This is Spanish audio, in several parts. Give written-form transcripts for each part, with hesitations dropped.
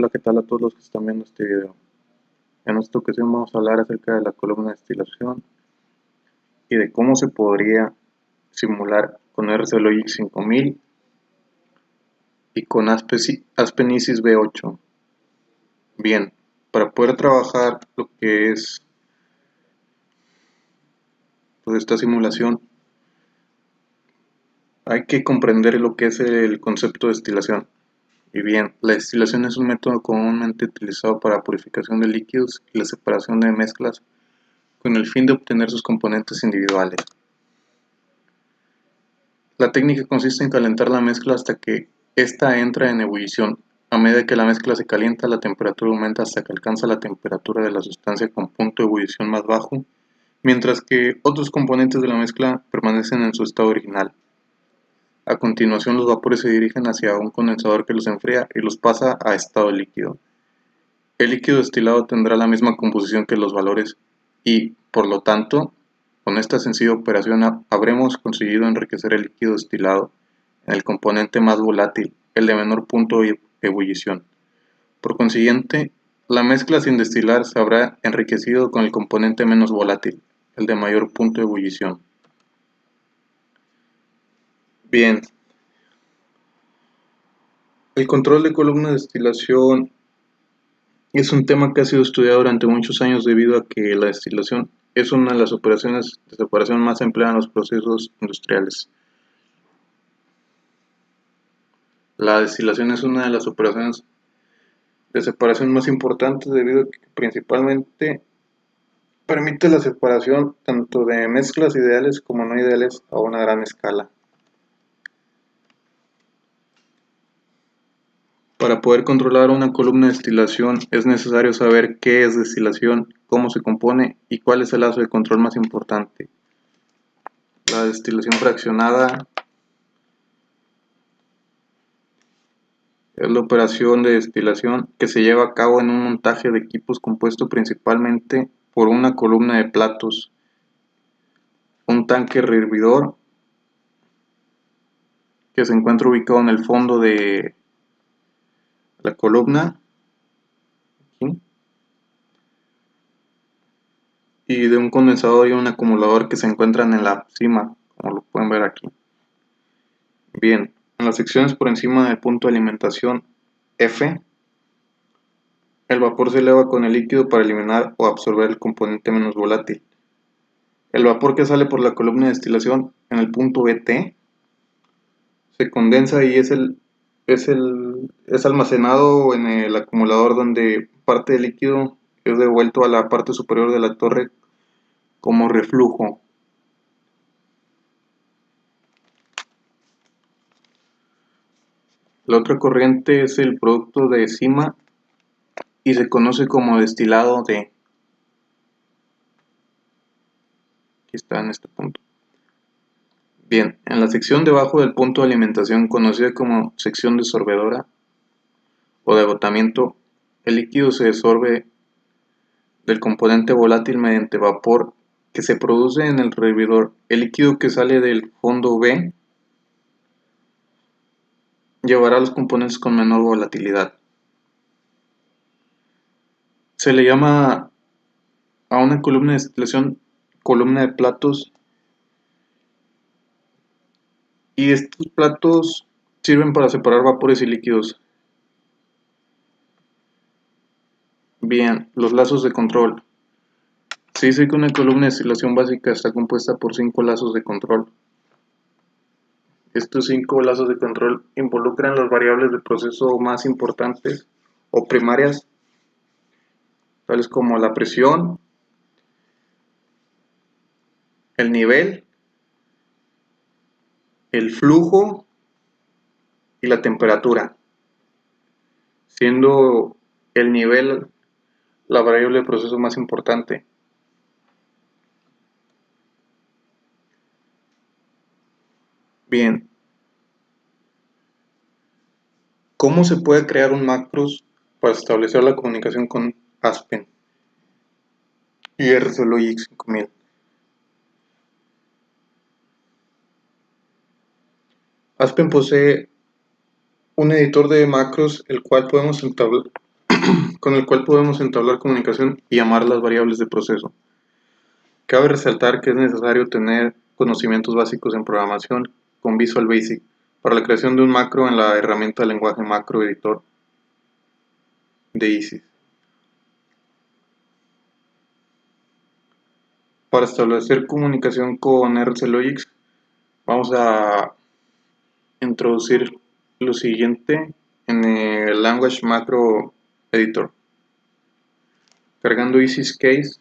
Hola, ¿qué tal a todos los que están viendo este video? En esta ocasión vamos a hablar acerca de la columna de destilación y de cómo se podría simular con RCLogic 5000 y con Aspen Isis V8. Bien, para poder trabajar lo que es esta simulación hay que comprender lo que es el concepto de destilación. Y bien, la destilación es un método comúnmente utilizado para la purificación de líquidos y la separación de mezclas con el fin de obtener sus componentes individuales. La técnica consiste en calentar la mezcla hasta que ésta entra en ebullición. A medida que la mezcla se calienta, la temperatura aumenta hasta que alcanza la temperatura de la sustancia con punto de ebullición más bajo, mientras que otros componentes de la mezcla permanecen en su estado original. A continuación, los vapores se dirigen hacia un condensador que los enfría y los pasa a estado líquido. El líquido destilado tendrá la misma composición que los valores y, por lo tanto, con esta sencilla operación habremos conseguido enriquecer el líquido destilado en el componente más volátil, el de menor punto de ebullición. Por consiguiente, la mezcla sin destilar se habrá enriquecido con el componente menos volátil, el de mayor punto de ebullición. Bien, el control de columna de destilación es un tema que ha sido estudiado durante muchos años debido a que la destilación es una de las operaciones de separación más empleadas en los procesos industriales. La destilación es una de las operaciones de separación más importantes debido a que principalmente permite la separación tanto de mezclas ideales como no ideales a una gran escala. Para poder controlar una columna de destilación es necesario saber qué es destilación, cómo se compone y cuál es el lazo de control más importante. La destilación fraccionada es la operación de destilación que se lleva a cabo en un montaje de equipos compuesto principalmente por una columna de platos, un tanque rehervidor que se encuentra ubicado en el fondo de la columna, ¿sí?, y de un condensador y un acumulador que se encuentran en la cima, como lo pueden ver aquí. Bien, en las secciones por encima del punto de alimentación F, el vapor se eleva con el líquido para eliminar o absorber el componente menos volátil. El vapor que sale por la columna de destilación en el punto BT se condensa y es almacenado en el acumulador, donde parte del líquido es devuelto a la parte superior de la torre como reflujo. La otra corriente es el producto de cima y se conoce como destilado de... Aquí está en este punto. Bien, en la sección debajo del punto de alimentación, conocida como sección desorbedora o de agotamiento, el líquido se desorbe del componente volátil mediante vapor que se produce en el rehervidor. El líquido que sale del fondo B llevará los componentes con menor volatilidad. Se le llama a una columna de destilación columna de platos, y estos platos sirven para separar vapores y líquidos. Bien, los lazos de control. Se dice que una columna de destilación básica está compuesta por 5 lazos de control. Estos 5 lazos de control involucran las variables del proceso más importantes o primarias, tales como la presión, el nivel, el flujo y la temperatura, siendo el nivel la variable del proceso más importante. Bien, ¿cómo se puede crear un macros para establecer la comunicación con Aspen y RCLogic 5000? Aspen posee un editor de macros, el cual podemos con el cual podemos entablar comunicación y llamar las variables de proceso. Cabe resaltar que es necesario tener conocimientos básicos en programación con Visual Basic para la creación de un macro en la herramienta de lenguaje macro editor de ISIS. Para establecer comunicación con RCLogix vamos a introducir lo siguiente en el Language Macro Editor. Cargando ISIS Case,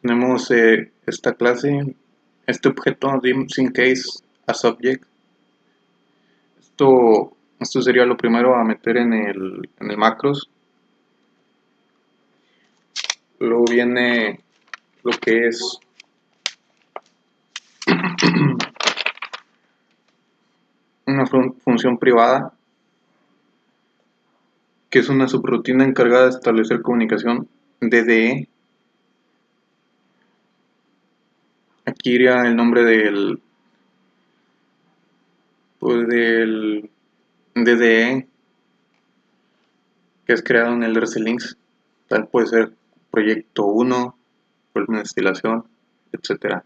tenemos esta clase, este objeto dim sin case as object. Esto sería lo primero a meter en el macros. Luego viene lo que es una función privada, que es una subrutina encargada de establecer comunicación DDE. Aquí iría el nombre del DDE que es creado en el RCLinks. Tal puede ser proyecto 1, volumen de destilación, etc.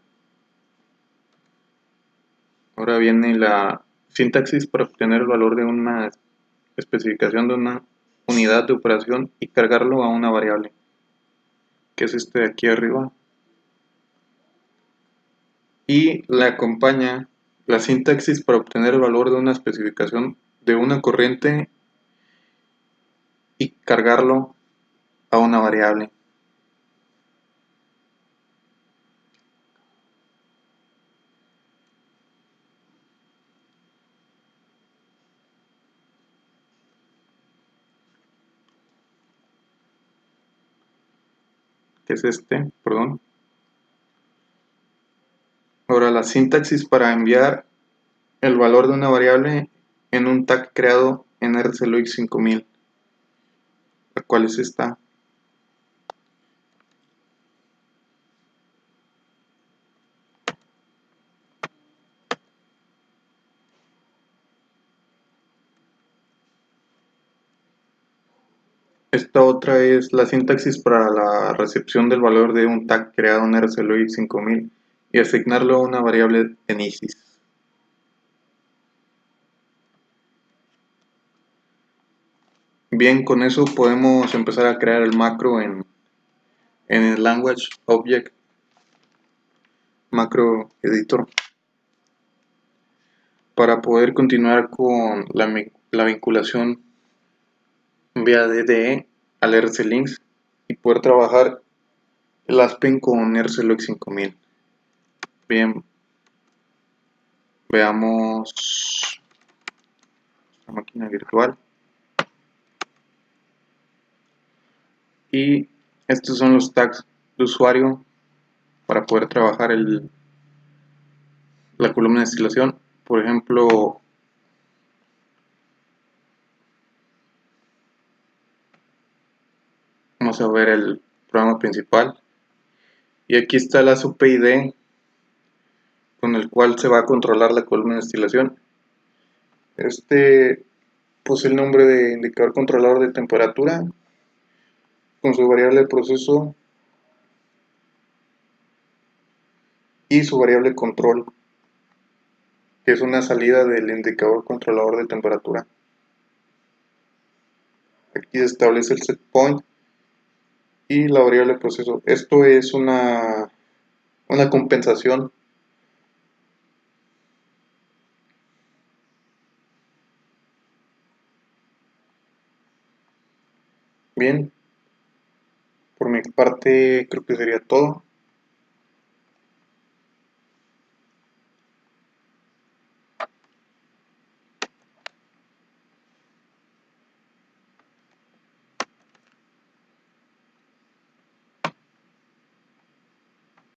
Ahora viene la sintaxis para obtener el valor de una especificación de una unidad de operación y cargarlo a una variable, que es este de aquí arriba. Y le acompaña la sintaxis para obtener el valor de una especificación de una corriente y cargarlo a una variable. Que es este, perdón. Ahora la sintaxis para enviar el valor de una variable en un tag creado en RCLogix 5000, la cual es esta. Esta otra es la sintaxis para la recepción del valor de un tag creado en RCLogix 5000 y asignarlo a una variable en ISIS. Bien, con eso podemos empezar a crear el macro en el Language Object Macro Editor para poder continuar con la vinculación vía DDE al RCLinks y poder trabajar el Aspen con RCLogix 5000. Bien, veamos la máquina virtual. Y estos son los tags de usuario para poder trabajar la columna de destilación. Por ejemplo, vamos a ver el programa principal y aquí está la subPID con el cual se va a controlar la columna de destilación. Este posee el nombre de indicador controlador de temperatura con su variable de proceso y su variable control, que es una salida del indicador controlador de temperatura. Aquí se establece el set point y la variable de proceso. Esto es una compensación. Bien, por mi parte creo que sería todo.